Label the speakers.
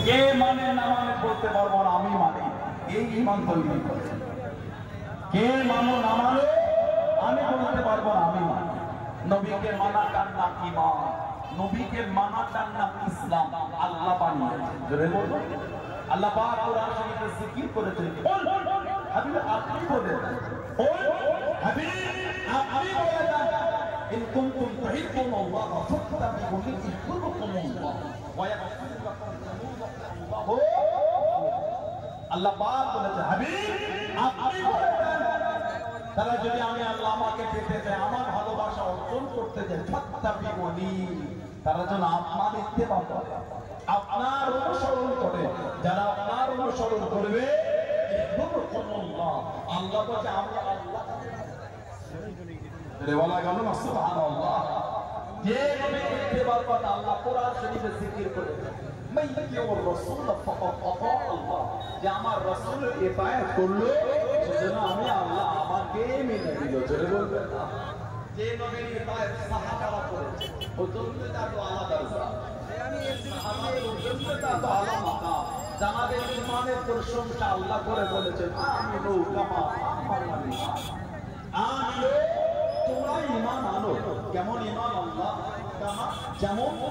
Speaker 1: কে মানে না মানে বলতে পারবো না, আমি মানি। এই ঈমান তৈরি করে। কে মানো না মানো আমি বলতে পারবো না, আমি মানি। নবীকে মানাটার নাম ঈমান, নবীকে মানাটার নাম ইসলাম। আল্লাহ বানিয়েছেন, জোরে বলবো। আল্লাহ পাক কোরআন শরীফে জিকির করেছেন, বল হাবিব আপনি বলেন, বল হাবিব আপনি বলেন, ইন কুনতুম তুহিব্বুনাল্লাহ ফাত্তাবিউনি ইউহিব্বুকুমুল্লাহ ওয়া ইয়াগফির লাকুম যুনুবাকুম। আল্লাহ পাক বলেছে হাবিব আপনি বলেন, তারা যদি আমি আল্লাহ আমাকে পেতে চায়, আমার ভালোবাসা অর্জন করতে চায়, ফাত্তাবিউনি, তারা যেন আপনার ইত্তেবা করে, আপনার অনুসরণ করে। যারা আপনার অনুসরণ করবে আল্লাহ বলছে আমি আল্লাহ বলা গেল না, সুবহানাল্লাহ। যে নবীর ইত্তেবার কথা আল্লাহ কোরআন শরীফে জিকির করেছেন, মাইয়াতিউর রাসূল ফাকাদ আতা আল্লাহ, যে আমার রাসূলের ইতায়াত করলো সেজন্য আমি আল্লাহ আমাকে মেনে দিল। জোরে বলবেন না। যে নবীর ইতায়াত সাহাবারা করেছে হুজুরটা তো আলাদা দরজা, সাহাবাদের হুজুরটা তো আলাদা মাকাম। যাদের ঈমানের প্রশংসা আল্লাহ করে বলেছেন আমিনু কামা আমানাল ঈমান, আমিনু তোমরা ঈমান আনো। কেমন ঈমান? আল্লাহ কামা, যেমন